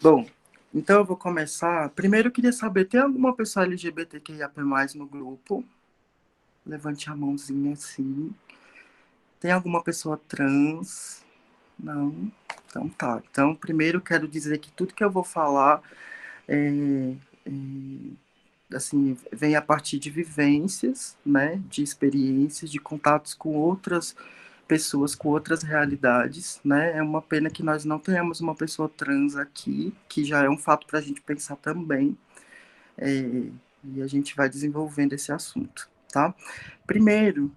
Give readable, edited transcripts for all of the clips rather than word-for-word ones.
Bom, então eu vou começar. Primeiro eu queria saber, tem alguma pessoa LGBTQIAP+, no grupo? Levante a mãozinha assim. Tem alguma pessoa trans? Não? Então tá. Então, primeiro eu quero dizer que tudo que eu vou falar assim, vem a partir de vivências, né, de experiências, de contatos com outras pessoas, com outras realidades, né? É uma pena que nós não tenhamos uma pessoa trans aqui, que já é um fato para a gente pensar também, e a gente vai desenvolvendo esse assunto, tá? Primeiro,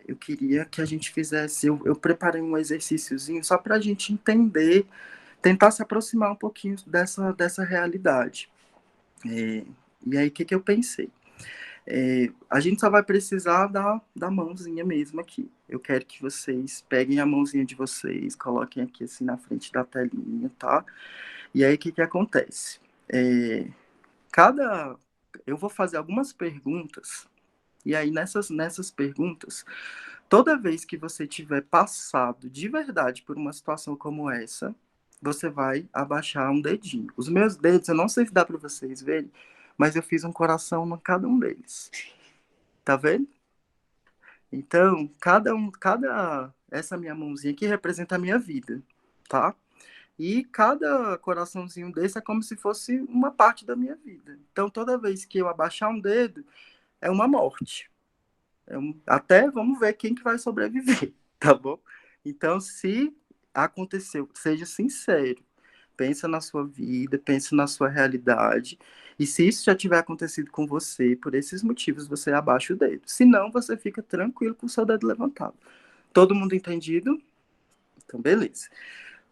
eu queria que a gente fizesse, eu preparei um exercíciozinho só para a gente entender, tentar se aproximar um pouquinho dessa realidade. E aí, o que eu pensei? A gente só vai precisar da mãozinha mesmo aqui. Eu quero que vocês peguem a mãozinha de vocês, coloquem aqui assim na frente da telinha, tá? E aí, o que acontece? É, cada... Eu vou fazer algumas perguntas, e aí nessas perguntas, toda vez que você tiver passado de verdade por uma situação como essa, você vai abaixar um dedinho. Os meus dedos, eu não sei se dá para vocês verem, mas eu fiz um coração em cada um deles. Tá vendo? Então, essa minha mãozinha aqui representa a minha vida, tá? E cada coraçãozinho desse é como se fosse uma parte da minha vida. Então, toda vez que eu abaixar um dedo, é uma morte. Até vamos ver quem que vai sobreviver, tá bom? Então, se aconteceu, seja sincero. Pensa na sua vida, pensa na sua realidade. E se isso já tiver acontecido com você, por esses motivos, você abaixa o dedo. Se não, você fica tranquilo com o seu dedo levantado. Todo mundo entendido? Então, beleza.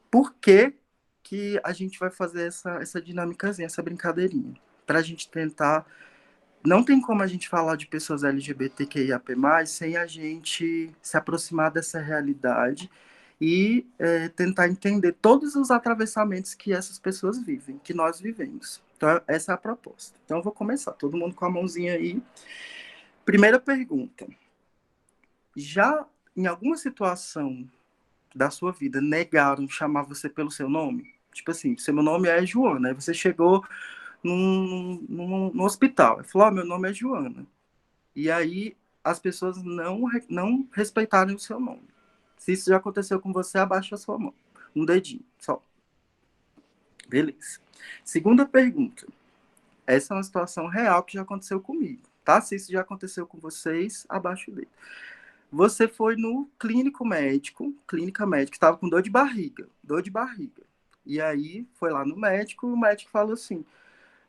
Por que, que a gente vai fazer essa dinâmicazinha, essa brincadeirinha? Para a gente tentar. Não tem como a gente falar de pessoas LGBTQIAP+, sem a gente se aproximar dessa realidade e tentar entender todos os atravessamentos que essas pessoas vivem, que nós vivemos. Então, essa é a proposta. Então, eu vou começar. Todo mundo com a mãozinha aí. Primeira pergunta. Já em alguma situação da sua vida negaram chamar você pelo seu nome? Tipo assim, seu nome é Joana. Aí você chegou no hospital. E falou, meu nome é Joana. E aí as pessoas não respeitaram o seu nome. Se isso já aconteceu com você, abaixa a sua mão. Um dedinho, só. Beleza. Segunda pergunta. Essa é uma situação real que já aconteceu comigo, tá? Se isso já aconteceu com vocês, abaixa o dedo. Você foi no clínica médica, estava com dor de barriga. E aí foi lá no médico, e o médico falou assim: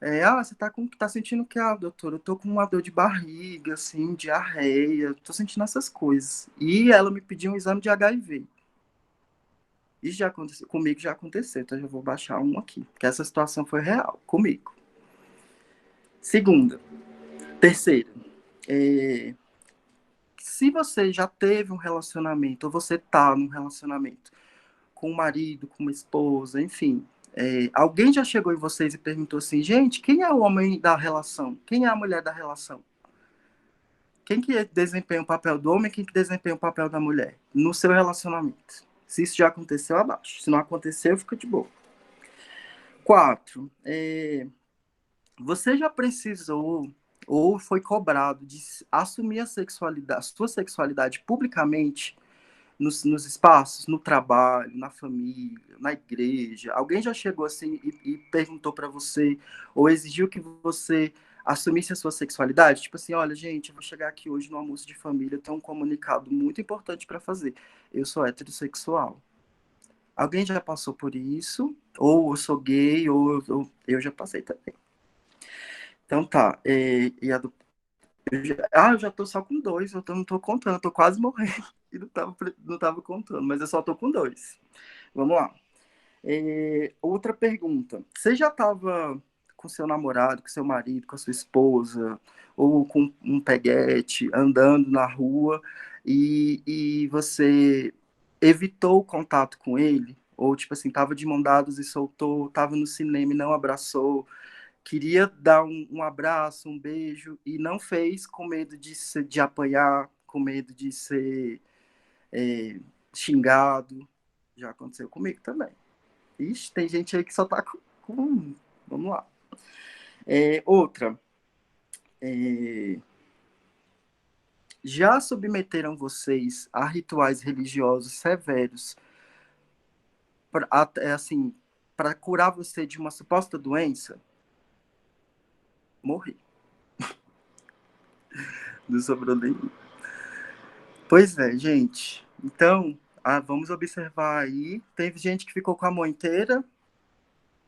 você tá sentindo o que, doutor? Eu tô com uma dor de barriga, assim, diarreia, tô sentindo essas coisas. E ela me pediu um exame de HIV. Isso já aconteceu, comigo já aconteceu, então eu já vou baixar um aqui, porque essa situação foi real, comigo. Segunda. Terceira. É, se você já teve um relacionamento, ou você tá num relacionamento com um marido, com uma esposa, enfim, alguém já chegou em vocês e perguntou assim, gente, quem é o homem da relação? Quem é a mulher da relação? Quem que desempenha o papel do homem, quem que desempenha o papel da mulher no seu relacionamento? Se isso já aconteceu, abaixo. Se não aconteceu, fica de boa. 4. Você já precisou ou foi cobrado de assumir a sua sexualidade publicamente nos espaços, no trabalho, na família, na igreja? Alguém já chegou assim e perguntou para você ou exigiu que você assumisse a sua sexualidade? Tipo assim, olha, gente, eu vou chegar aqui hoje no almoço de família, eu tenho um comunicado muito importante para fazer. Eu sou heterossexual. Alguém já passou por isso? Ou eu sou gay, ou eu já passei também. Então tá. Eu já tô só com dois, não tô contando, eu tô quase morrendo. E não tava contando, mas eu só tô com dois. Vamos lá. Outra pergunta. Você já estava com seu namorado, com seu marido, com a sua esposa, ou com um peguete, andando na rua, e você evitou o contato com ele? Ou, tipo assim, estava de mão dadas e soltou, estava no cinema e não abraçou, queria dar um abraço, um beijo, e não fez com medo de apanhar, com medo de ser xingado. Já aconteceu comigo também. Ixi, tem gente aí que só tá com... Vamos lá. Outra. Já submeteram vocês a rituais religiosos severos assim, para curar você de uma suposta doença? Morri. Não sobrou nenhum. Pois é, gente. Então, vamos observar aí. Teve gente que ficou com a mão inteira.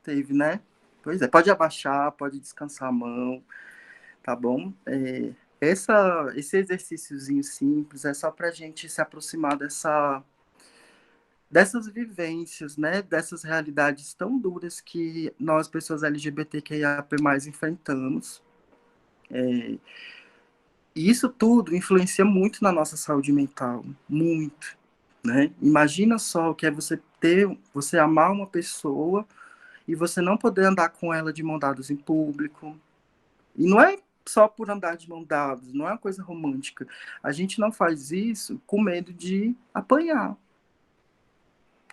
Teve, né? Pois é, pode abaixar, pode descansar a mão, tá bom? Esse exercíciozinho simples é só para a gente se aproximar dessas vivências, né? Dessas realidades tão duras que nós, pessoas LGBTQIAP+, enfrentamos. E isso tudo influencia muito na nossa saúde mental, muito, né? Imagina só o que é você amar uma pessoa e você não poder andar com ela de mão dadas em público. E não é só por andar de mão dadas, não é uma coisa romântica. A gente não faz isso com medo de apanhar,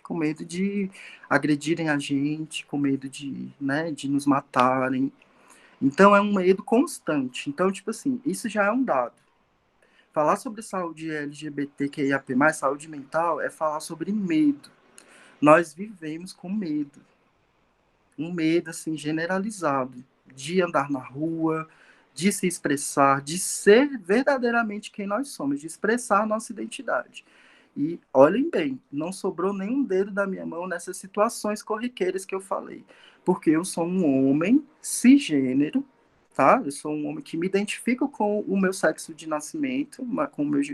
com medo de agredirem a gente, com medo de, né, de nos matarem. Então é um medo constante. Então, tipo assim, isso já é um dado. Falar sobre saúde LGBTQIAP+, saúde mental, é falar sobre medo. Nós vivemos com medo. Um medo, assim, generalizado. De andar na rua, de se expressar, de ser verdadeiramente quem nós somos, de expressar a nossa identidade. E olhem bem, não sobrou nenhum dedo da minha mão nessas situações corriqueiras que eu falei. Porque eu sou um homem cisgênero, tá? Eu sou um homem que me identifico com o meu sexo de nascimento,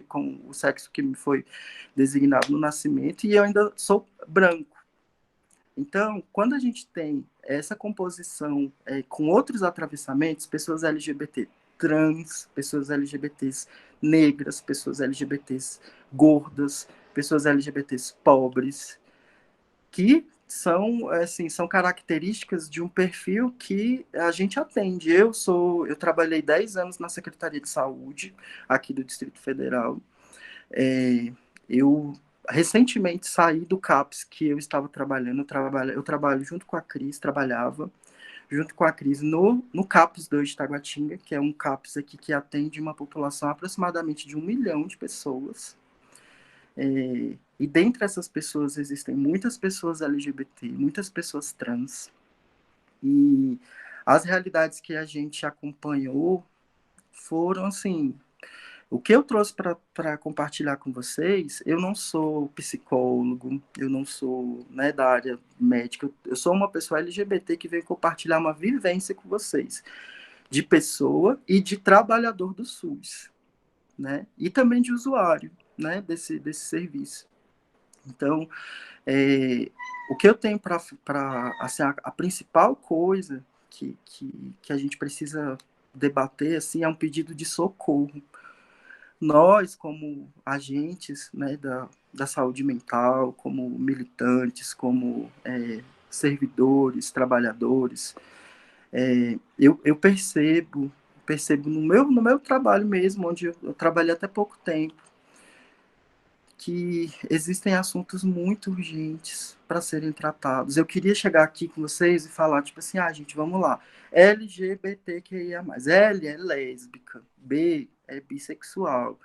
com o sexo que me foi designado no nascimento, e eu ainda sou branco. Então, quando a gente tem essa composição com outros atravessamentos, pessoas LGBT trans, pessoas LGBTs negras, pessoas LGBTs gordas, pessoas LGBTs pobres, que são assim, são características de um perfil que a gente atende. Eu trabalhei 10 anos na Secretaria de Saúde aqui do Distrito Federal. Eu recentemente saí do CAPS que eu estava trabalhando. Eu trabalho junto com a Cris, trabalhava junto com a Cris no CAPS 2 de Taguatinga, que é um CAPS aqui que atende uma população aproximadamente de 1 milhão de pessoas. E dentre essas pessoas existem muitas pessoas LGBT, muitas pessoas trans. E as realidades que a gente acompanhou foram, assim, o que eu trouxe para compartilhar com vocês, eu não sou psicólogo, eu não sou, né, da área médica, eu sou uma pessoa LGBT que veio compartilhar uma vivência com vocês, de pessoa e de trabalhador do SUS, né, e também de usuário, né, desse serviço. Então, o que eu tenho para assim, a principal coisa que a gente precisa debater assim, é um pedido de socorro. Nós, como agentes, né, da saúde mental, como militantes, como servidores, trabalhadores, eu percebo no meu trabalho mesmo, onde eu trabalhei até pouco tempo, que existem assuntos muito urgentes para serem tratados. Eu queria chegar aqui com vocês e falar, tipo assim, gente, vamos lá. LGBTQIA+. L é lésbica, B é bissexual.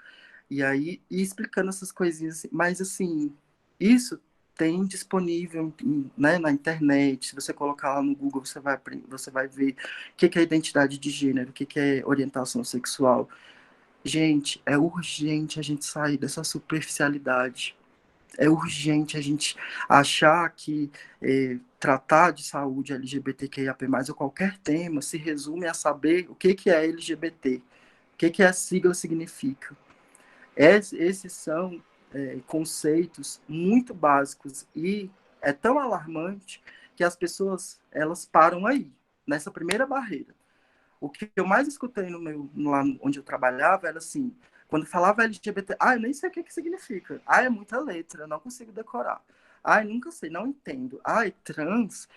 E aí, explicando essas coisinhas, assim, mas assim, isso tem disponível, né, na internet. Se você colocar lá no Google, você vai ver o que é identidade de gênero, o que é orientação sexual. Gente, é urgente a gente sair dessa superficialidade. É urgente a gente achar que tratar de saúde LGBTQIAP+, ou qualquer tema, se resume a saber o que é LGBT, o que a sigla significa. Esses são conceitos muito básicos e é tão alarmante que as pessoas elas param aí, nessa primeira barreira. O que eu mais escutei lá onde eu trabalhava era assim, quando falava LGBT, eu nem sei o que significa. É muita letra, eu não consigo decorar. Nunca sei, não entendo. Trans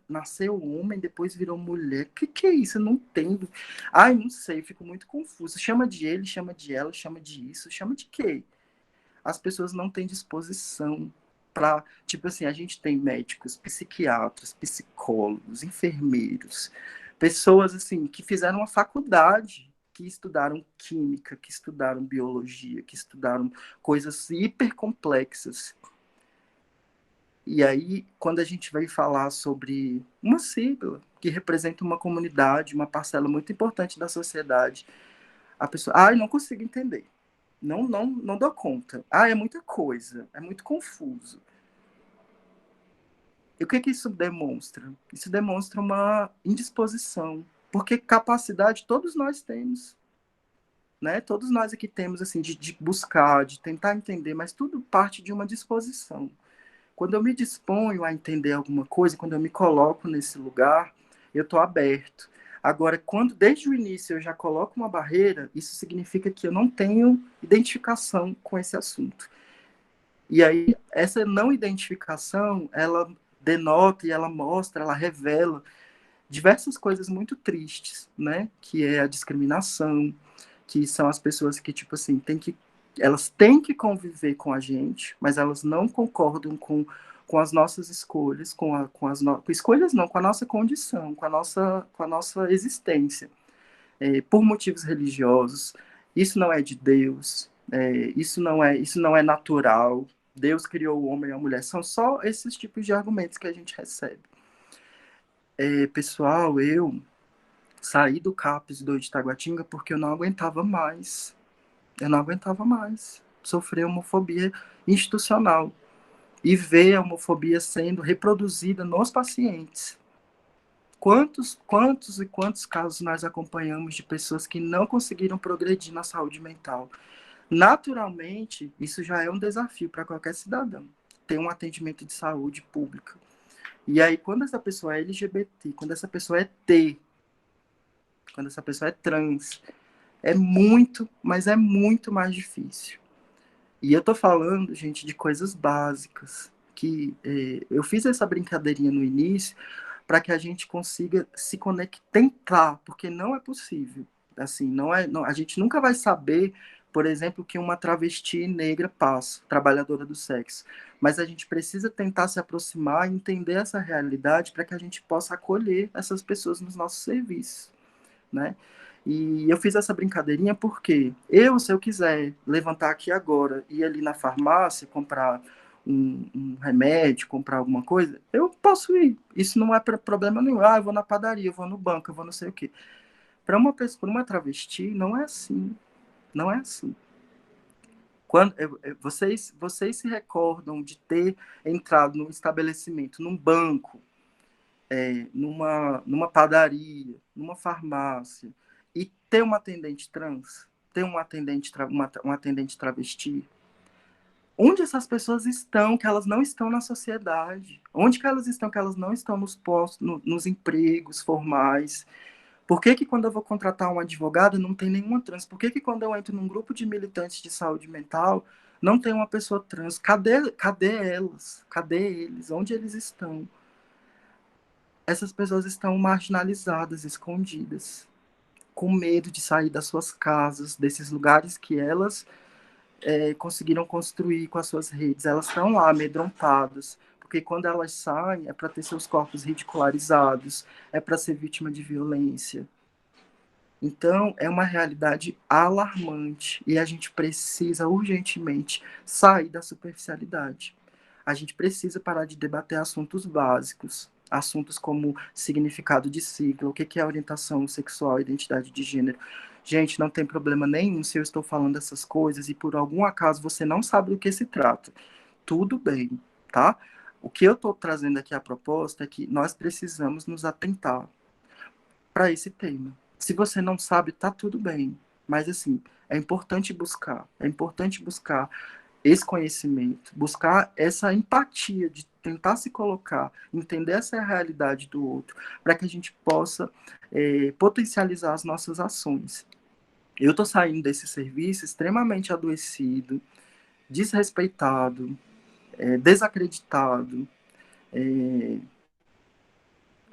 nasceu homem, depois virou mulher. O que é isso? Eu não entendo. Não sei, fico muito confuso. Chama de ele, chama de ela, chama de isso, chama de quê? As pessoas não têm disposição para, tipo assim, a gente tem médicos, psiquiatras, psicólogos, enfermeiros, pessoas assim que fizeram uma faculdade, que estudaram química, que estudaram biologia, que estudaram coisas hiper complexas. E aí, quando a gente vai falar sobre uma sigla que representa uma comunidade, uma parcela muito importante da sociedade, a pessoa, eu não consigo entender. Não dou conta. É muita coisa, é muito confuso. E o que que isso demonstra? Isso demonstra uma indisposição, porque capacidade todos nós temos, né? Todos nós aqui temos assim de buscar, de tentar entender, mas tudo parte de uma disposição. Quando eu me disponho a entender alguma coisa, quando eu me coloco nesse lugar, eu estou aberto. Agora, quando desde o início eu já coloco uma barreira, isso significa que eu não tenho identificação com esse assunto. E aí, essa não identificação, ela denota e ela mostra, ela revela diversas coisas muito tristes, né? Que é a discriminação, que são as pessoas que, tipo assim, elas têm que conviver com a gente, mas elas não concordam com as nossas escolhas, com escolhas não, com a nossa condição, com a nossa existência, por motivos religiosos. Isso não é de Deus, isso não é natural. Deus criou o homem e a mulher. São só esses tipos de argumentos que a gente recebe. Pessoal, eu saí do CAPES de Taguatinga porque eu não aguentava mais. Eu não aguentava mais sofrer homofobia institucional e ver a homofobia sendo reproduzida nos pacientes. Quantos e quantos casos nós acompanhamos de pessoas que não conseguiram progredir na saúde mental? Naturalmente, isso já é um desafio para qualquer cidadão, ter um atendimento de saúde pública. E aí, quando essa pessoa é LGBT, quando essa pessoa é T, quando essa pessoa é trans, é muito, mas é muito mais difícil. E eu tô falando, gente, de coisas básicas, que eu fiz essa brincadeirinha no início para que a gente consiga se conectar, porque não é possível. Assim, a gente nunca vai saber, por exemplo, que uma travesti negra passa, trabalhadora do sexo. Mas a gente precisa tentar se aproximar e entender essa realidade para que a gente possa acolher essas pessoas nos nossos serviços, né? E eu fiz essa brincadeirinha porque se eu quiser levantar aqui agora e ir ali na farmácia comprar um remédio, comprar alguma coisa, eu posso ir. Isso não é problema nenhum. Eu vou na padaria, eu vou no banco, eu vou não sei o quê. Para uma pessoa, para uma travesti, não é assim. Não é assim. Vocês se recordam de ter entrado num estabelecimento, num banco, numa padaria, numa farmácia, e ter uma atendente trans, ter um atendente travesti? Onde essas pessoas estão, que elas não estão na sociedade? Onde que elas estão, que elas não estão nos postos, nos empregos formais? Por que que quando eu vou contratar um advogado não tem nenhuma trans? Por que que quando eu entro num grupo de militantes de saúde mental não tem uma pessoa trans? Cadê elas? Cadê eles? Onde eles estão? Essas pessoas estão marginalizadas, escondidas, com medo de sair das suas casas, desses lugares que elas conseguiram construir com as suas redes. Elas estão lá amedrontadas, porque quando elas saem é para ter seus corpos ridicularizados, é para ser vítima de violência. Então, é uma realidade alarmante e a gente precisa urgentemente sair da superficialidade. A gente precisa parar de debater assuntos básicos, assuntos como significado de sigla, o que é orientação sexual, identidade de gênero. Gente, não tem problema nenhum se eu estou falando essas coisas e por algum acaso você não sabe do que se trata. Tudo bem, tá? O que eu estou trazendo aqui a proposta é que nós precisamos nos atentar para esse tema. Se você não sabe, tá tudo bem. Mas assim, é importante buscar esse conhecimento, buscar essa empatia de tentar se colocar, entender essa realidade do outro, para que a gente possa potencializar as nossas ações. Eu estou saindo desse serviço extremamente adoecido, desrespeitado, desacreditado.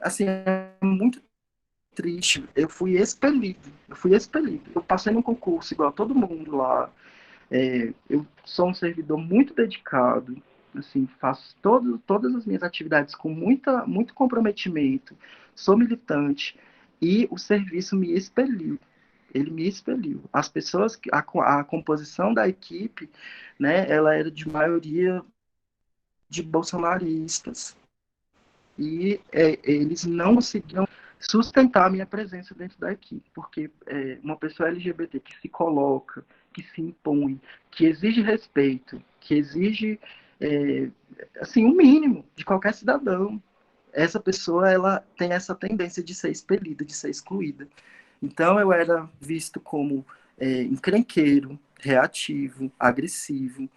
Assim, é muito triste. Eu fui expelido. Eu passei no concurso igual todo mundo lá. Eu sou um servidor muito dedicado, assim, faço todas as minhas atividades com muito comprometimento, sou militante, e o serviço me expeliu. Ele me expeliu. As pessoas, a composição da equipe, né, ela era de maioria de bolsonaristas. E eles não conseguiam sustentar a minha presença dentro da equipe, porque uma pessoa LGBT que se coloca, que se impõe, que exige respeito, que exige assim, o mínimo de qualquer cidadão, essa pessoa ela tem essa tendência de ser expelida, de ser excluída. Então eu era visto como encrenqueiro, reativo, agressivo.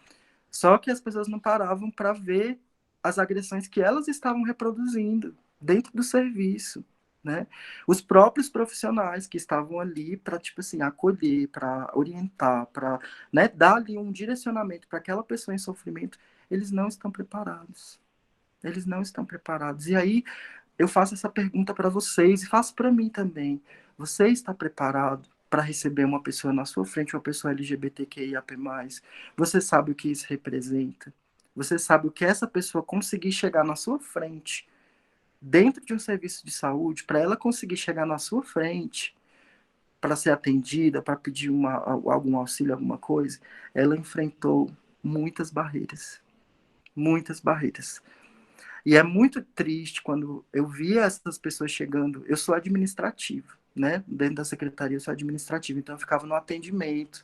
Só que as pessoas não paravam para ver as agressões que elas estavam reproduzindo dentro do serviço, né? Os próprios profissionais que estavam ali para, tipo assim, acolher, para orientar, para, né, dar ali um direcionamento para aquela pessoa em sofrimento, eles não estão preparados. Eles não estão preparados. E aí eu faço essa pergunta para vocês e faço para mim também. Você está preparado para receber uma pessoa na sua frente, uma pessoa LGBTQIAP+? Você sabe o que isso representa? Você sabe o que essa pessoa conseguir chegar na sua frente, dentro de um serviço de saúde, para ela conseguir chegar na sua frente, para ser atendida, para pedir algum auxílio, alguma coisa, ela enfrentou muitas barreiras. Muitas barreiras. E é muito triste quando eu via essas pessoas chegando. Eu sou administrativo, né? Dentro da secretaria eu sou administrativo, então eu ficava no atendimento,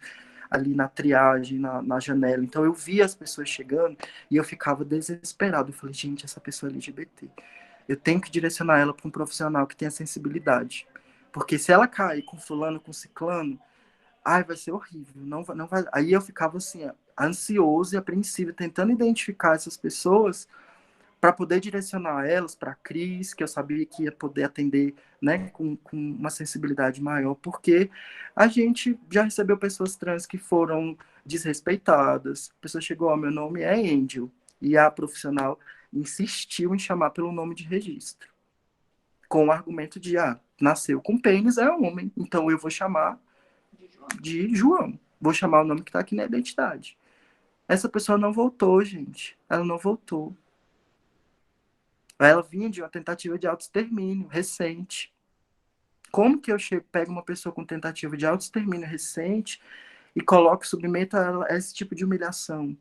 ali na triagem, na janela. Então eu via as pessoas chegando e eu ficava desesperado. Eu falei, gente, essa pessoa é LGBT. Eu tenho que direcionar ela para um profissional que tenha sensibilidade. Porque se ela cair com fulano, com ciclano, ai, vai ser horrível. Não vai. Aí eu ficava assim, ansioso e apreensivo, tentando identificar essas pessoas para poder direcionar elas para a Cris, que eu sabia que ia poder atender, né, com uma sensibilidade maior, porque a gente já recebeu pessoas trans que foram desrespeitadas. A pessoa chegou, ó, meu nome é Angel, e a profissional insistiu em chamar pelo nome de registro, com o argumento de, nasceu com pênis, é homem, então eu vou chamar de João, vou chamar o nome que está aqui na identidade. Essa pessoa não voltou, gente, ela não voltou. Ela vinha de uma tentativa de autoextermínio recente. Como que eu pego uma pessoa com tentativa de autoextermínio recente e coloco, submeto ela a esse tipo de humilhação?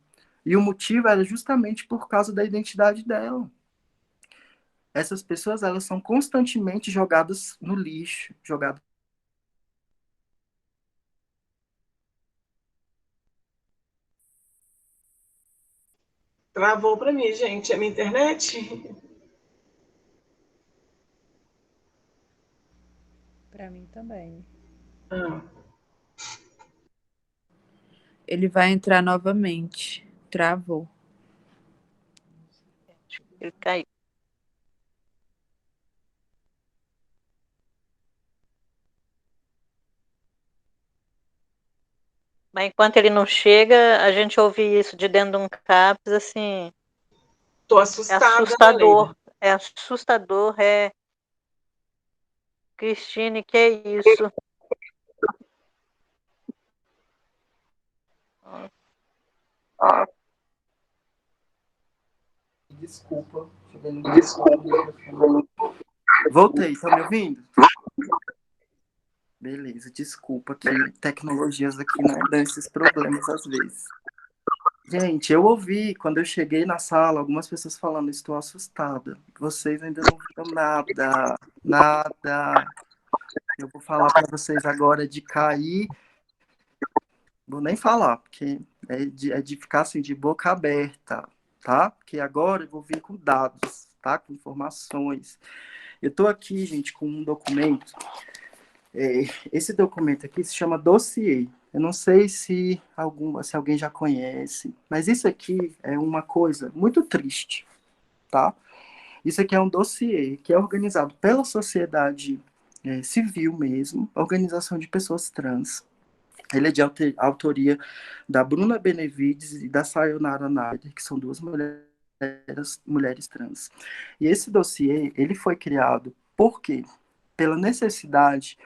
E o motivo era justamente por causa da identidade dela. Essas pessoas, elas são constantemente jogadas no lixo, jogadas. Travou para mim, gente. É minha internet? Para mim também. Ah. Ele vai entrar novamente. Travou. Ele caiu. Mas enquanto ele não chega, a gente ouve isso de dentro de um CAPS, assim. Tô assustada, é assustador. É assustador, Cristine, que é isso? Desculpa. Voltei, tá me ouvindo? Beleza, desculpa que tecnologias aqui, né, dão esses problemas às vezes. Gente, eu ouvi quando eu cheguei na sala algumas pessoas falando, estou assustada. Vocês ainda não viram nada, nada. Eu vou falar para vocês agora de cair, vou nem falar, porque é de ficar assim de boca aberta, tá? Porque agora eu vou vir com dados, tá? Com informações. Eu estou aqui, gente, com um documento. Esse documento aqui se chama dossiê. Eu não sei se alguém já conhece, mas isso aqui é uma coisa muito triste, tá? Isso aqui é um dossiê que é organizado pela sociedade civil mesmo, organização de pessoas trans. Ele é de autoria da Bruna Benevides e da Sayonara Nader, que são duas mulheres trans. E esse dossiê, ele foi criado por quê? Pela necessidade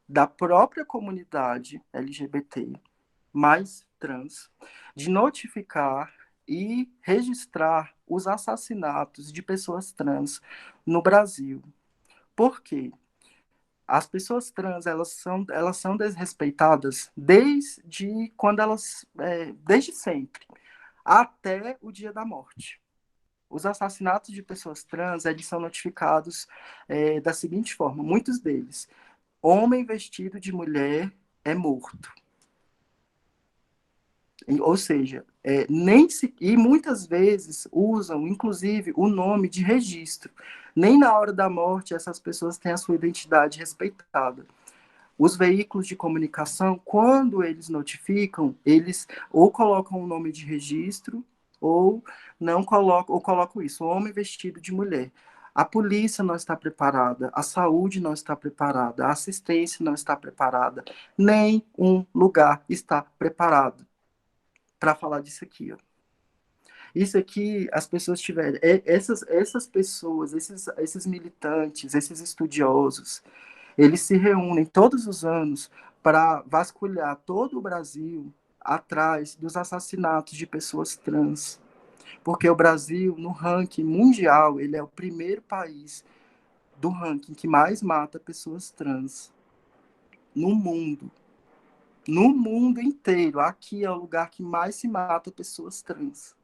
da própria comunidade LGBT mais trans de notificar e registrar os assassinatos de pessoas trans no Brasil. Por quê? As pessoas trans, elas são desrespeitadas desde quando desde sempre, até o dia da morte. Os assassinatos de pessoas trans, eles são notificados da seguinte forma, muitos deles: homem vestido de mulher é morto. Ou seja, e muitas vezes usam, inclusive, o nome de registro. Nem na hora da morte essas pessoas têm a sua identidade respeitada. Os veículos de comunicação, quando eles notificam, eles ou colocam o nome de registro, ou não colocam, ou colocam isso, homem vestido de mulher. A polícia não está preparada, a saúde não está preparada, a assistência não está preparada, nem um lugar está preparado para falar disso aqui. Ó. Isso aqui, as pessoas tiveram, essas pessoas, esses militantes, esses estudiosos, eles se reúnem todos os anos para vasculhar todo o Brasil atrás dos assassinatos de pessoas trans. Porque o Brasil, no ranking mundial, ele é o primeiro país do ranking que mais mata pessoas trans no mundo. No mundo inteiro. Aqui é o lugar que mais se mata pessoas trans.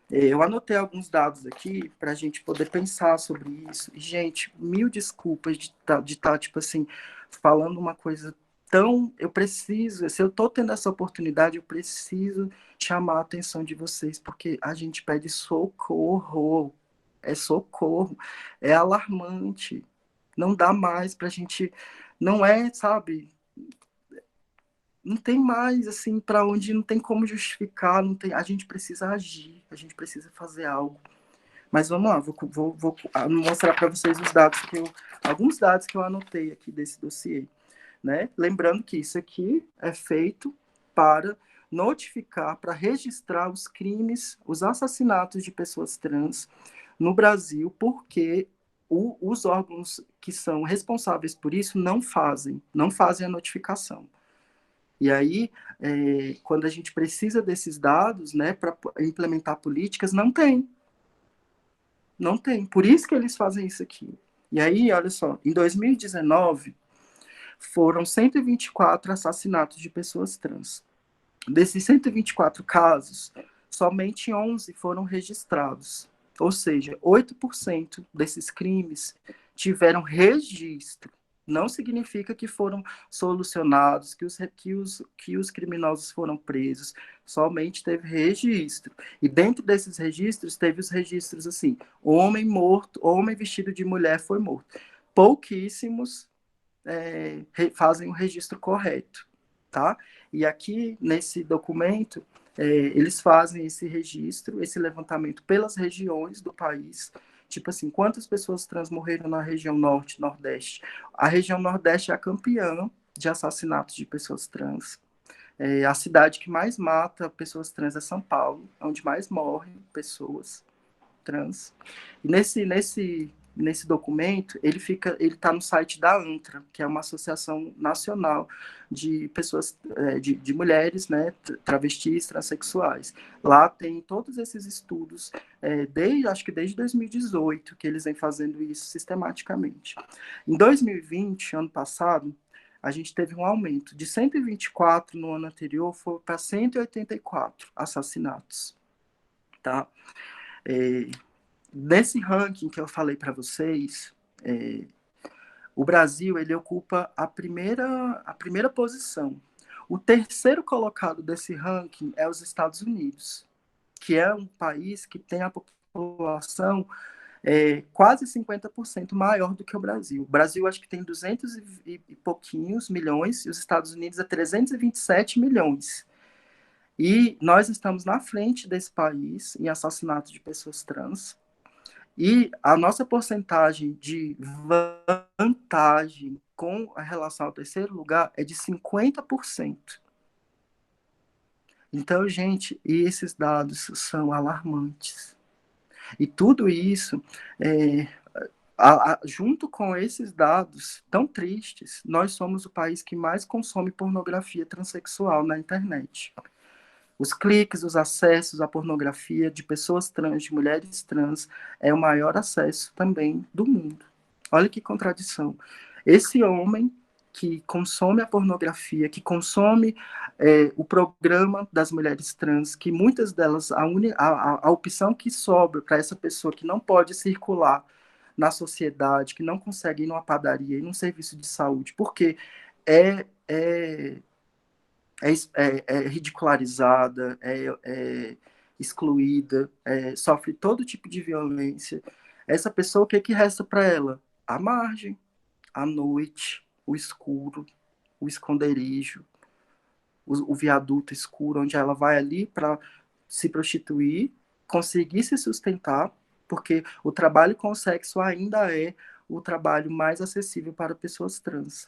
Eu anotei alguns dados aqui para a gente poder pensar sobre isso. E, gente, mil desculpas de estar, tipo assim, falando uma coisa tão... Eu preciso, se eu estou tendo essa oportunidade, eu preciso chamar a atenção de vocês, porque a gente pede socorro. É socorro. É alarmante. Não dá mais para a gente... Não é, sabe... Não tem mais, assim, para onde não tem como justificar, não tem, a gente precisa agir, a gente precisa fazer algo. Mas vamos lá, vou mostrar para vocês os dados alguns dados que eu anotei aqui desse dossiê, né? Lembrando que isso aqui é feito para notificar, para registrar os crimes, os assassinatos de pessoas trans no Brasil, porque os órgãos que são responsáveis por isso não fazem a notificação. E aí, quando a gente precisa desses dados, né, para implementar políticas, não tem. Não tem. Por isso que eles fazem isso aqui. E aí, olha só, em 2019, foram 124 assassinatos de pessoas trans. Desses 124 casos, somente 11 foram registrados. Ou seja, 8% desses crimes tiveram registro. Não significa que foram solucionados, que os criminosos foram presos. Somente teve registro. E dentro desses registros, teve os registros assim: homem morto, homem vestido de mulher foi morto. Pouquíssimos fazem o registro correto, tá? E aqui, nesse documento, eles fazem esse registro, esse levantamento pelas regiões do país. Tipo assim, quantas pessoas trans morreram na região norte, nordeste? A região nordeste é a campeã de assassinatos de pessoas trans. A cidade que mais mata pessoas trans é São Paulo, onde mais morrem pessoas trans. E nesse documento, ele está no site da ANTRA, que é uma associação nacional de pessoas, de mulheres, né, travestis, transexuais. Lá tem todos esses estudos, acho que desde 2018, que eles vêm fazendo isso sistematicamente. Em 2020, ano passado, a gente teve um aumento de 124 no ano anterior, foi para 184 assassinatos, tá? Nesse ranking que eu falei para vocês, o Brasil ele ocupa a primeira posição. O terceiro colocado desse ranking é os Estados Unidos, que é um país que tem a população quase 50% maior do que o Brasil. O Brasil acho que tem 200 e pouquinhos milhões, e os Estados Unidos é 327 milhões. E nós estamos na frente desse país em assassinato de pessoas trans. E a nossa porcentagem de vantagem com a relação ao terceiro lugar é de 50%. Então, gente, esses dados são alarmantes. E tudo isso, junto com esses dados tão tristes, nós somos o país que mais consome pornografia transexual na internet. Os cliques, os acessos à pornografia de pessoas trans, de mulheres trans, é o maior acesso também do mundo. Olha que contradição. Esse homem que consome a pornografia, que consome o programa das mulheres trans, que muitas delas, a opção que sobra para essa pessoa que não pode circular na sociedade, que não consegue ir numa padaria, ir num serviço de saúde, porque é, é é ridicularizada, é excluída, sofre todo tipo de violência. Essa pessoa, o que, que resta para ela? A margem, a noite, o escuro, o esconderijo, o viaduto escuro, onde ela vai ali para se prostituir, conseguir se sustentar, porque o trabalho com o sexo ainda é o trabalho mais acessível para pessoas trans.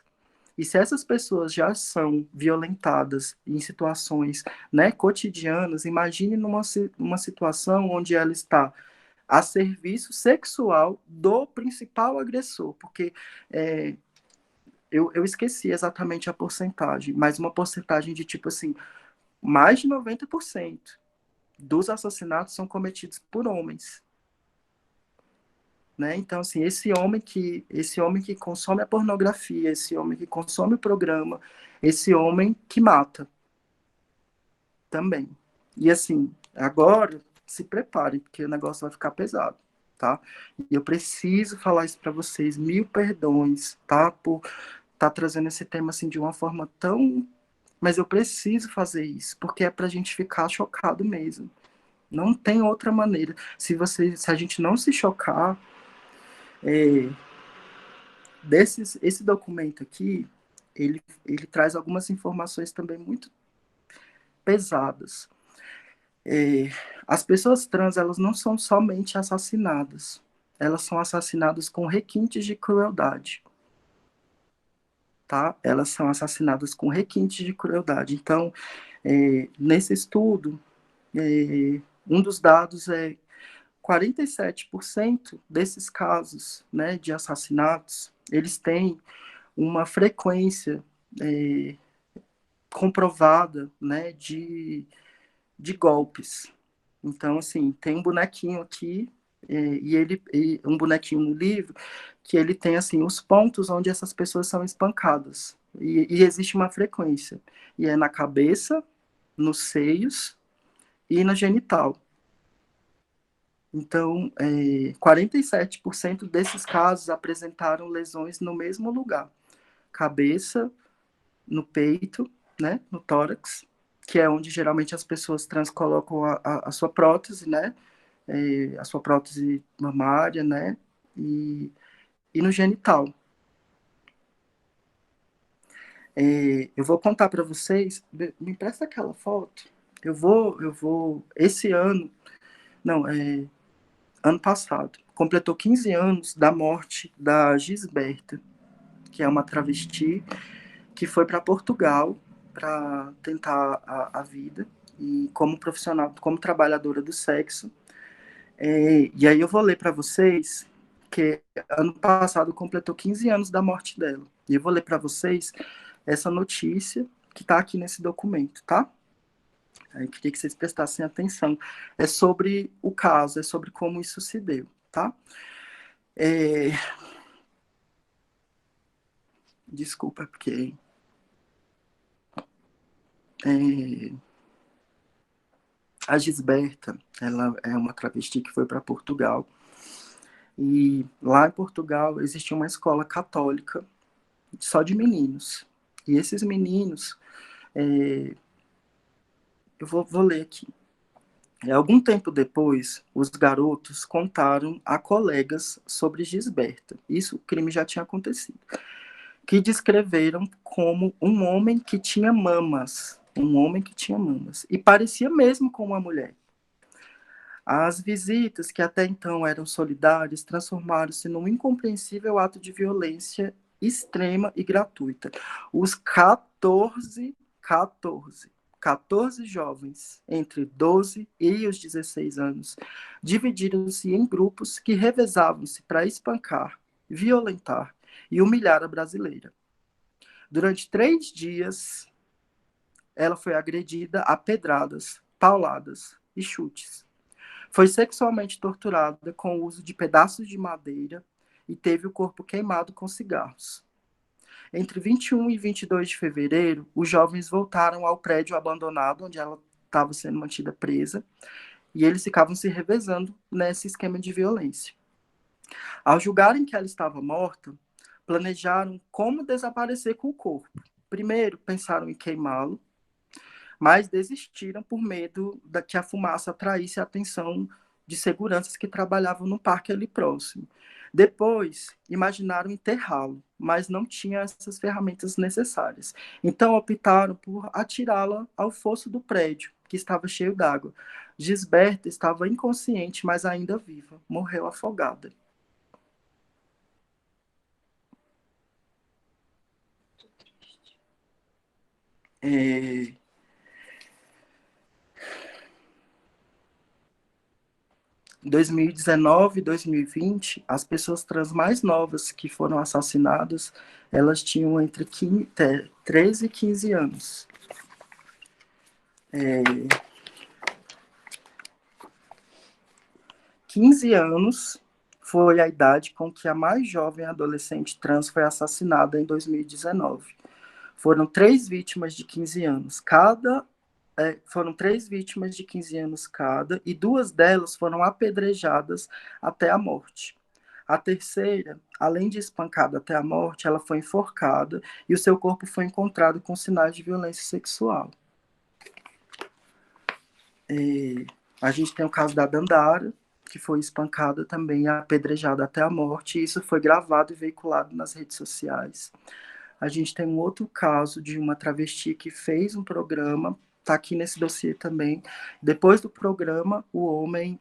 E se essas pessoas já são violentadas em situações, né, cotidianas, imagine numa situação onde ela está a serviço sexual do principal agressor, porque eu esqueci exatamente a porcentagem, mas uma porcentagem de tipo assim, mais de 90% dos assassinatos são cometidos por homens. Né? Então, assim, esse homem que consome a pornografia, esse homem que consome o programa, esse homem que mata também. E, assim, agora, se preparem, porque o negócio vai ficar pesado, tá? E eu preciso falar isso para vocês, 1000 perdões, tá? Por estar trazendo esse tema, assim, de uma forma tão... Mas eu preciso fazer isso, porque é pra gente ficar chocado mesmo. Não tem outra maneira. Se a gente não se chocar, esse documento aqui, ele traz algumas informações também muito pesadas. As pessoas trans, elas não são somente assassinadas, elas são assassinadas com requintes de crueldade, tá? Elas são assassinadas com requintes de crueldade. Então, nesse estudo, um dos dados é 47% desses casos, né, de assassinatos, eles têm uma frequência comprovada, né, de golpes. Então, assim, tem um bonequinho aqui, um bonequinho no livro, que ele tem, assim, os pontos onde essas pessoas são espancadas. E existe uma frequência. E é na cabeça, nos seios e na genital. Então, 47% desses casos apresentaram lesões no mesmo lugar. Cabeça, no peito, né, no tórax, que é onde geralmente as pessoas trans colocam a sua prótese, né, a sua prótese mamária, né, e no genital. Eu vou contar para vocês, me empresta aquela foto, esse ano, não, ano passado, completou 15 anos da morte da Gisberta, que é uma travesti que foi para Portugal para tentar a vida e como profissional, como trabalhadora do sexo. E aí eu vou ler para vocês que ano passado completou 15 anos da morte dela. E eu vou ler para vocês essa notícia que está aqui nesse documento, tá? Aí eu queria que vocês prestassem atenção. É sobre o caso, é sobre como isso se deu, tá? Desculpa, porque a Gisberta, ela é uma travesti que foi para Portugal. E lá em Portugal existia uma escola católica só de meninos. E esses meninos, eu vou ler aqui. Algum tempo depois, os garotos contaram a colegas sobre Gisberta. Isso, o crime já tinha acontecido. Que descreveram como um homem que tinha mamas. Um homem que tinha mamas. E parecia mesmo com uma mulher. As visitas, que até então eram solidárias, transformaram-se num incompreensível ato de violência extrema e gratuita. Os 14 jovens entre 12 e os 16 anos dividiram-se em grupos que revezavam-se para espancar, violentar e humilhar a brasileira. Durante 3 dias, ela foi agredida a pedradas pauladas e chutes. Foi sexualmente torturada com o uso de pedaços de madeira e teve o corpo queimado com cigarros. Entre 21 e 22 de fevereiro, os jovens voltaram ao prédio abandonado onde ela estava sendo mantida presa, e eles ficavam se revezando nesse esquema de violência. Ao julgarem que ela estava morta, planejaram como desaparecer com o corpo. Primeiro, pensaram em queimá-lo, mas desistiram por medo de que a fumaça atraísse a atenção de seguranças que trabalhavam no parque ali próximo. Depois, imaginaram enterrá-lo, mas não tinham essas ferramentas necessárias. Então, optaram por atirá-la ao fosso do prédio, que estava cheio d'água. Gisberta estava inconsciente, mas ainda viva. Morreu afogada. Em 2019 e 2020, as pessoas trans mais novas que foram assassinadas, elas tinham entre 13 e 15 anos. 15 anos foi a idade com que a mais jovem adolescente trans foi assassinada em 2019. Foram 3 vítimas de 15 anos. Foram 3 vítimas de 15 anos cada, e 2 delas foram apedrejadas até a morte. A terceira, além de espancada até a morte, ela foi enforcada e o seu corpo foi encontrado com sinais de violência sexual. A gente tem o caso da Dandara, que foi espancada também, apedrejada até a morte, e isso foi gravado e veiculado nas redes sociais. A gente tem um outro caso de uma travesti que fez um programa, está aqui nesse dossiê também. Depois do programa, o homem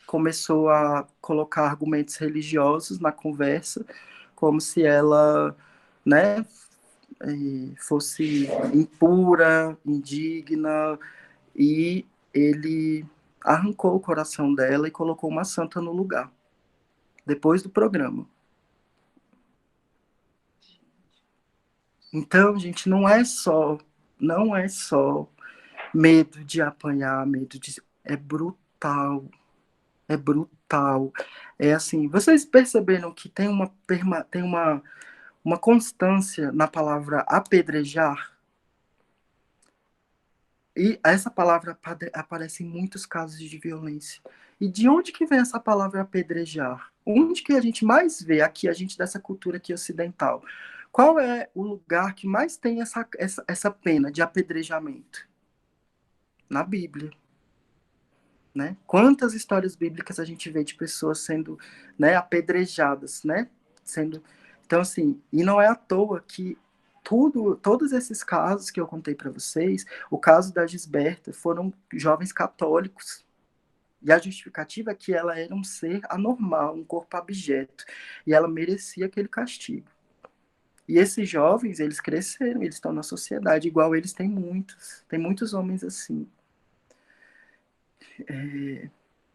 começou a colocar argumentos religiosos na conversa, como se ela, né, fosse impura, indigna, e ele arrancou o coração dela e colocou uma santa no lugar, depois do programa. Então, gente, não é só medo de apanhar, é brutal. É brutal. É assim, vocês perceberam que tem uma constância na palavra apedrejar? E essa palavra aparece em muitos casos de violência. E de onde que vem essa palavra apedrejar? Onde que a gente mais vê aqui, a gente dessa cultura aqui ocidental? Qual é o lugar que mais tem essa pena de apedrejamento? Na Bíblia. Né? Quantas histórias bíblicas a gente vê de pessoas sendo, né, apedrejadas, né? Então, assim, e não é à toa que todos esses casos que eu contei para vocês, o caso da Gisberta, foram jovens católicos. E a justificativa é que ela era um ser anormal, um corpo abjeto, e ela merecia aquele castigo. E esses jovens, eles cresceram, eles estão na sociedade, igual eles tem muitos homens assim.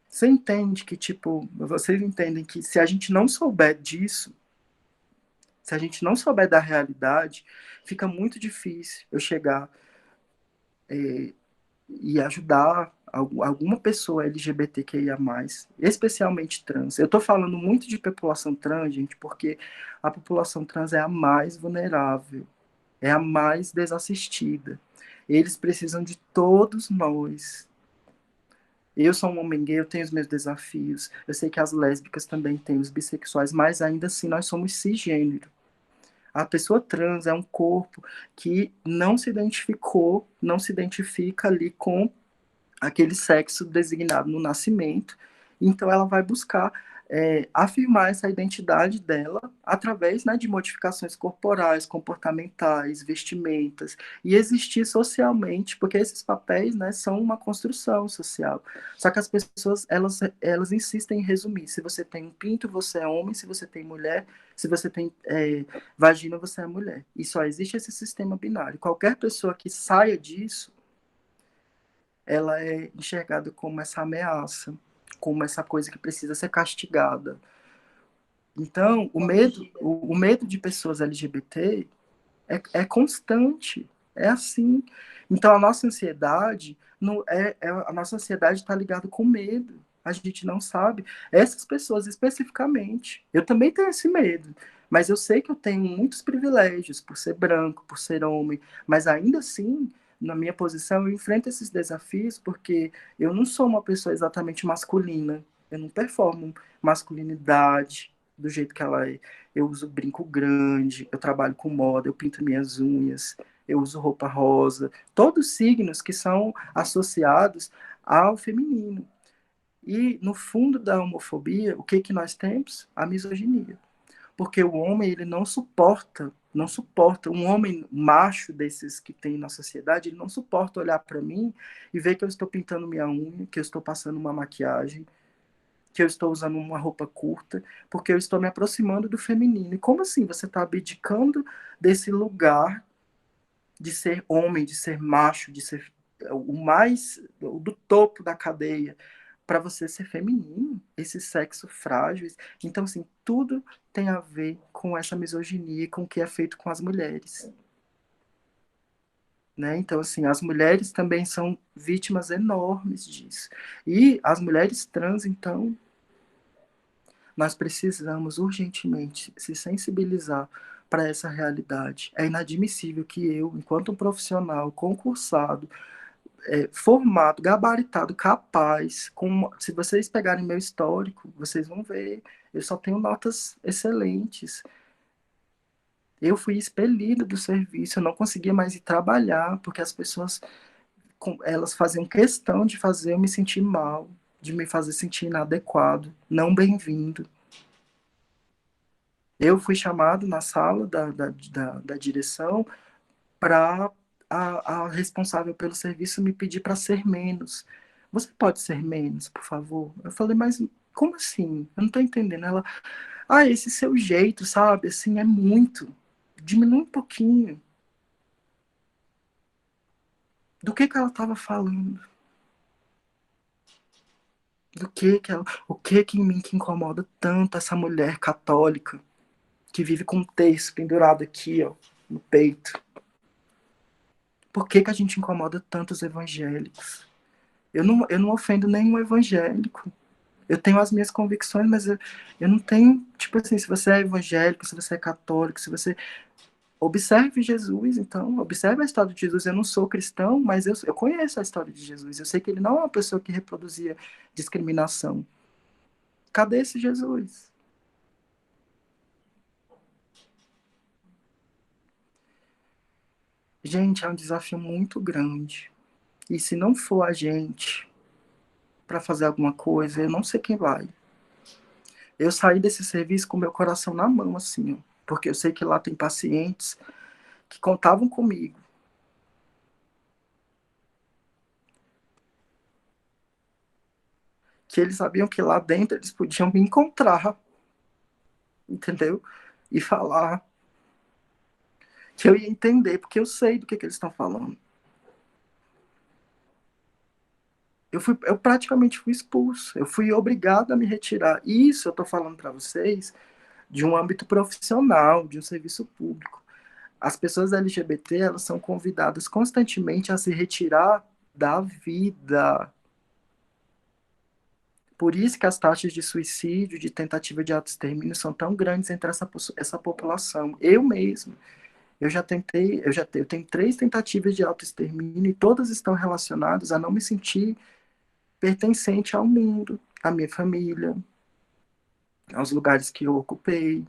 Você entende que, tipo, vocês entendem que se a gente não souber disso, se a gente não souber da realidade, fica muito difícil eu chegar e ajudar alguma pessoa LGBTQIA+, especialmente trans. Eu estou falando muito de população trans, gente, porque a população trans é a mais vulnerável, é a mais desassistida. Eles precisam de todos nós. Eu sou um homem gay, eu tenho os meus desafios. Eu sei que as lésbicas também têm, os bissexuais, mas ainda assim nós somos cisgênero. A pessoa trans é um corpo que não se identifica ali com aquele sexo designado no nascimento. Então ela vai buscar afirmar essa identidade dela através, né, de modificações corporais, comportamentais, vestimentas, e existir socialmente, porque esses papéis, né, são uma construção social. Só que as pessoas, elas insistem em resumir. Se você tem um pinto, você é homem. Se você tem mulher, se você tem vagina, você é mulher. E só existe esse sistema binário. Qualquer pessoa que saia disso, ela é enxergada como essa ameaça, como essa coisa que precisa ser castigada. Então, o medo de pessoas LGBT é constante, é assim. Então, a nossa ansiedade, a nossa ansiedade está ligada com medo. A gente não sabe. Essas pessoas especificamente. Eu também tenho esse medo. Mas eu sei que eu tenho muitos privilégios por ser branco, por ser homem. Mas ainda assim, na minha posição, eu enfrento esses desafios porque eu não sou uma pessoa exatamente masculina. Eu não performo masculinidade do jeito que ela é. Eu uso brinco grande, eu trabalho com moda, eu pinto minhas unhas, eu uso roupa rosa. Todos signos que são associados ao feminino. E no fundo da homofobia, o que nós temos? A misoginia. Porque o homem, ele não suporta, um homem macho desses que tem na sociedade, ele não suporta olhar para mim e ver que eu estou pintando minha unha, que eu estou passando uma maquiagem, que eu estou usando uma roupa curta, porque eu estou me aproximando do feminino. E como assim você está abdicando desse lugar de ser homem, de ser macho, de ser do topo da cadeia, para você ser feminino, esse sexo frágil? Então, assim, tudo tem a ver com essa misoginia, com o que é feito com as mulheres. Né? Então, assim, as mulheres também são vítimas enormes disso. E as mulheres trans, então, nós precisamos urgentemente se sensibilizar para essa realidade. É inadmissível que eu, enquanto um profissional concursado, formado, gabaritado, capaz, se vocês pegarem meu histórico, vocês vão ver, eu só tenho notas excelentes. Eu fui expelido do serviço, eu não conseguia mais ir trabalhar, porque as pessoas, elas faziam questão de fazer eu me sentir mal, de me fazer sentir inadequado, não bem-vindo. Eu fui chamado na sala da direção para a responsável pelo serviço me pedir para ser menos. Você pode ser menos, por favor? Eu falei, mas como assim? Eu não estou entendendo. Ela, esse seu jeito, sabe? Assim, é muito. Diminui um pouquinho. Do que ela estava falando? O que em mim que incomoda tanto essa mulher católica que vive com um terço pendurado aqui, ó, no peito? Por que a gente incomoda tanto os evangélicos? Eu não ofendo nenhum evangélico. Eu tenho as minhas convicções, mas eu não tenho, tipo assim, se você é evangélico, se você é católico, se você... Observe Jesus, então, observe a história de Jesus. Eu não sou cristão, mas eu conheço a história de Jesus. Eu sei que ele não é uma pessoa que reproduzia discriminação. Cadê esse Jesus? Gente, é um desafio muito grande. E se não for a gente para fazer alguma coisa, eu não sei quem vai. Eu saí desse serviço com meu coração na mão, assim, ó, porque eu sei que lá tem pacientes que contavam comigo. Que eles sabiam que lá dentro eles podiam me encontrar, entendeu? E falar que eu ia entender, porque eu sei do que eles estão falando. Eu praticamente fui expulso, eu fui obrigado a me retirar. Isso eu estou falando para vocês de um âmbito profissional, de um serviço público. As pessoas LGBT, elas são convidadas constantemente a se retirar da vida. Por isso que as taxas de suicídio, de tentativa de autoextermínio são tão grandes entre essa população. Eu mesmo, eu tenho 3 tentativas de autoextermínio e todas estão relacionadas a não me sentir pertencente ao mundo, à minha família, aos lugares que eu ocupei.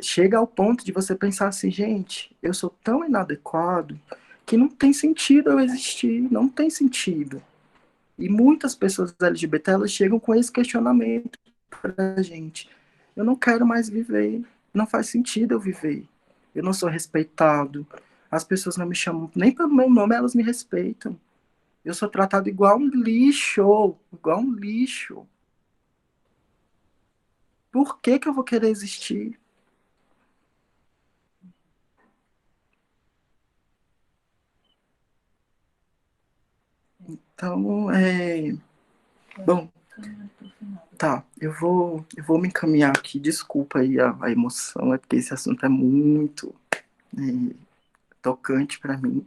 Chega ao ponto de você pensar assim, gente, eu sou tão inadequado que não tem sentido eu existir, não tem sentido. E muitas pessoas LGBT, elas chegam com esse questionamento pra gente. Eu não quero mais viver, não faz sentido eu viver. Eu não sou respeitado, as pessoas não me chamam nem pelo meu nome, elas me respeitam. Eu sou tratado igual um lixo, igual um lixo. Por que eu vou querer existir? Então, bom, tá, eu vou me encaminhar aqui. Desculpa aí a emoção, é porque esse assunto é muito... tocante para mim.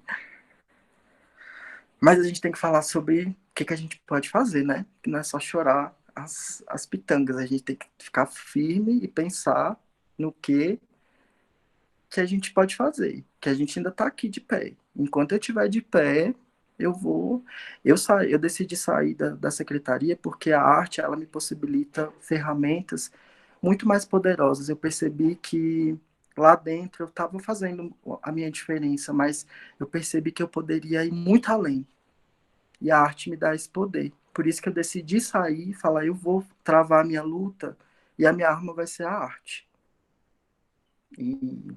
Mas a gente tem que falar sobre o que a gente pode fazer, né? Que não é só chorar as pitangas, a gente tem que ficar firme e pensar no que a gente pode fazer, que a gente ainda está aqui de pé. Enquanto eu estiver de pé, eu vou. Eu decidi sair da secretaria porque a arte ela me possibilita ferramentas muito mais poderosas. Eu percebi que lá dentro eu estava fazendo a minha diferença, mas eu percebi que eu poderia ir muito além. E a arte me dá esse poder. Por isso que eu decidi sair e falar: eu vou travar a minha luta e a minha arma vai ser a arte. E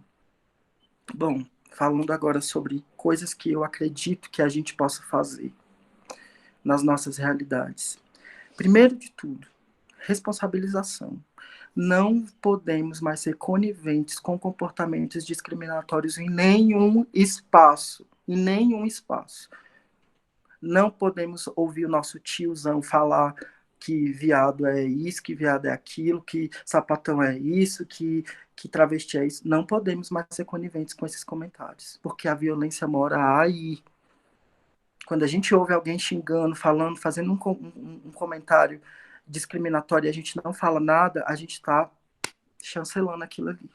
bom, falando agora sobre coisas que eu acredito que a gente possa fazer nas nossas realidades. Primeiro de tudo, responsabilização. Não podemos mais ser coniventes com comportamentos discriminatórios em nenhum espaço. Em nenhum espaço. Não podemos ouvir o nosso tiozão falar que viado é isso, que viado é aquilo, que sapatão é isso, que travesti é isso. Não podemos mais ser coniventes com esses comentários, porque a violência mora aí. Quando a gente ouve alguém xingando, falando, fazendo um comentário discriminatório e a gente não fala nada, a gente está chancelando aquilo ali.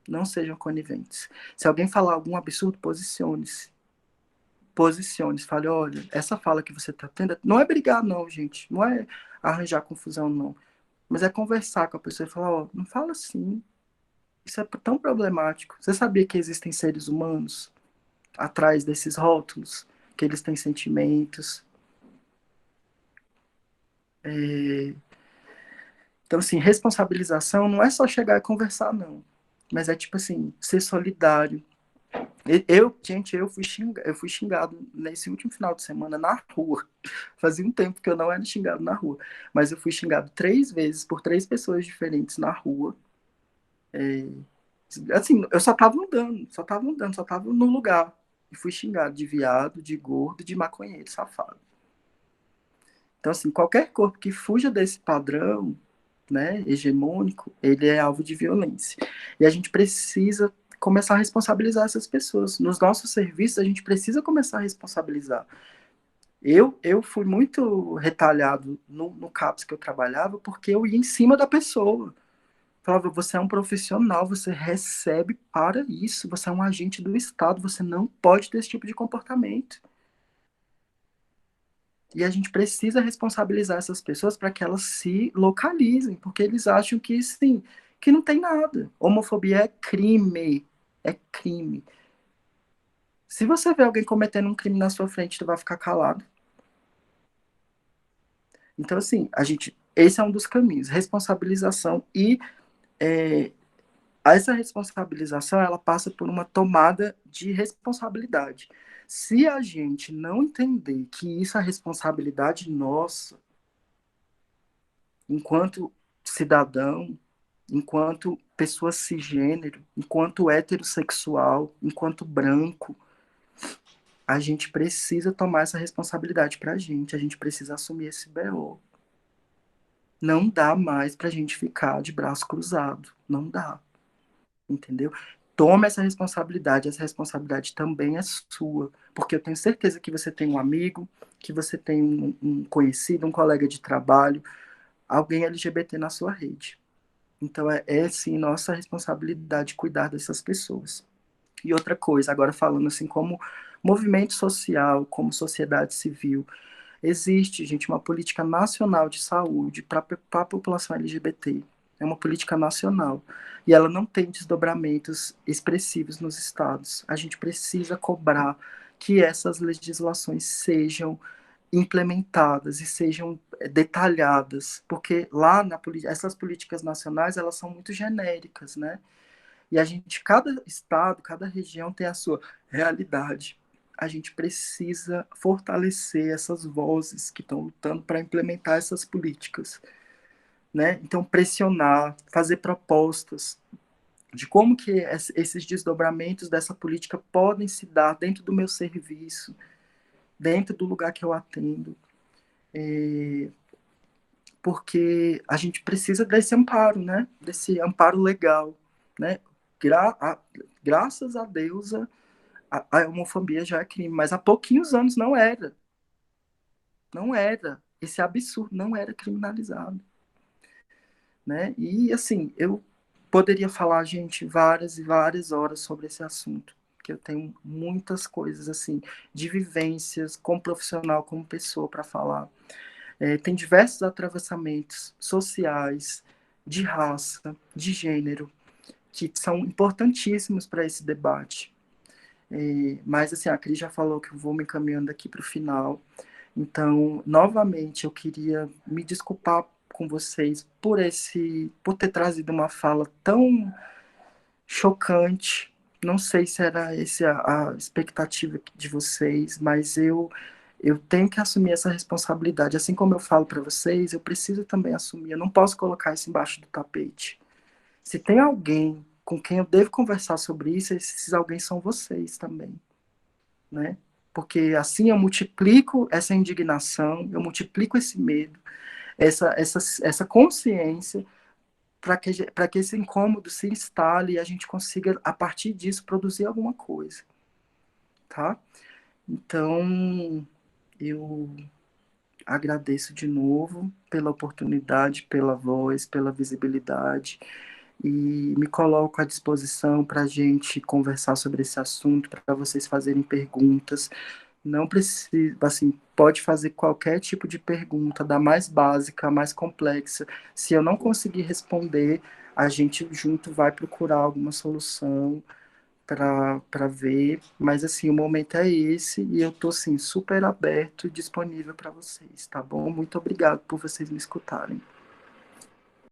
Não sejam coniventes. Se alguém falar algum absurdo, posicione-se. Posicione-se. Fale: olha, essa fala que você está tendo, não é brigar não, gente. Não é arranjar confusão, não. Mas é conversar com a pessoa e falar: ó, não fala assim. Isso é tão problemático. Você sabia que existem seres humanos atrás desses rótulos? Que eles têm sentimentos. Então, assim, responsabilização não é só chegar e conversar, não. Mas é tipo assim, ser solidário. Gente, eu fui xingado nesse último final de semana na rua. Fazia um tempo que eu não era xingado na rua. Mas eu fui xingado 3 vezes por 3 pessoas diferentes na rua. Assim, eu só tava andando, só tava no lugar. E fui xingado de viado, de gordo, de maconheiro, safado. Então, assim, qualquer corpo que fuja desse padrão, né, hegemônico, ele é alvo de violência. E a gente precisa começar a responsabilizar essas pessoas. Nos nossos serviços, a gente precisa começar a responsabilizar. Eu fui muito retalhado no CAPS que eu trabalhava, porque eu ia em cima da pessoa. Falava: você é um profissional, você recebe para isso, você é um agente do Estado, você não pode ter esse tipo de comportamento. E a gente precisa responsabilizar essas pessoas para que elas se localizem, porque eles acham que, sim, que não tem nada. Homofobia é crime. É crime. Se você vê alguém cometendo um crime na sua frente, tu vai ficar calado. Então, assim, esse é um dos caminhos, responsabilização. E essa responsabilização, ela passa por uma tomada de responsabilidade. Se a gente não entender que isso é responsabilidade nossa, enquanto cidadão, enquanto pessoa cisgênero, enquanto heterossexual, enquanto branco, a gente precisa tomar essa responsabilidade pra gente, a gente precisa assumir esse BO. Não dá mais pra gente ficar de braço cruzado, não dá, entendeu? Tome essa responsabilidade também é sua, porque eu tenho certeza que você tem um amigo, que você tem um conhecido, um colega de trabalho, alguém LGBT na sua rede. Então, sim nossa responsabilidade cuidar dessas pessoas. E outra coisa, agora falando assim, como movimento social, como sociedade civil, existe, gente, uma política nacional de saúde para a população LGBT. É uma política nacional. E ela não tem desdobramentos expressivos nos estados. A gente precisa cobrar que essas legislações sejam implementadas e sejam detalhadas, porque lá essas políticas nacionais, elas são muito genéricas, né? E cada estado, cada região tem a sua realidade. A gente precisa fortalecer essas vozes que estão lutando para implementar essas políticas, né? Então, pressionar, fazer propostas de como que esses desdobramentos dessa política podem se dar dentro do meu serviço, dentro do lugar que eu atendo, porque a gente precisa desse amparo, né? Desse amparo legal, né? Graças a Deus, a homofobia já é crime, mas há pouquinhos anos não era. Não era. Esse absurdo não era criminalizado, né? E, assim, eu poderia falar, gente, várias e várias horas sobre esse assunto, que eu tenho muitas coisas, assim, de vivências como profissional, como pessoa para falar. Tem diversos atravessamentos sociais, de raça, de gênero, que são importantíssimos para esse debate. Mas, assim, a Cris já falou que eu vou me encaminhando aqui para o final. Então, novamente, eu queria me desculpar com vocês por ter trazido uma fala tão chocante. Não sei se era essa a expectativa de vocês, mas eu tenho que assumir essa responsabilidade. Assim como eu falo para vocês, eu preciso também assumir. Eu não posso colocar isso embaixo do tapete. Se tem alguém com quem eu devo conversar sobre isso, esses alguém são vocês também, né? Porque assim eu multiplico essa indignação, eu multiplico esse medo, essa consciência para que esse incômodo se instale e a gente consiga, a partir disso, produzir alguma coisa, tá? Então, eu agradeço de novo pela oportunidade, pela voz, pela visibilidade e me coloco à disposição para a gente conversar sobre esse assunto, para vocês fazerem perguntas. Não precisa, assim, pode fazer qualquer tipo de pergunta, da mais básica à mais complexa. Se eu não conseguir responder, a gente junto vai procurar alguma solução para ver. Mas, assim, o momento é esse e eu tô, assim, super aberto e disponível para vocês, tá bom? Muito obrigado por vocês me escutarem.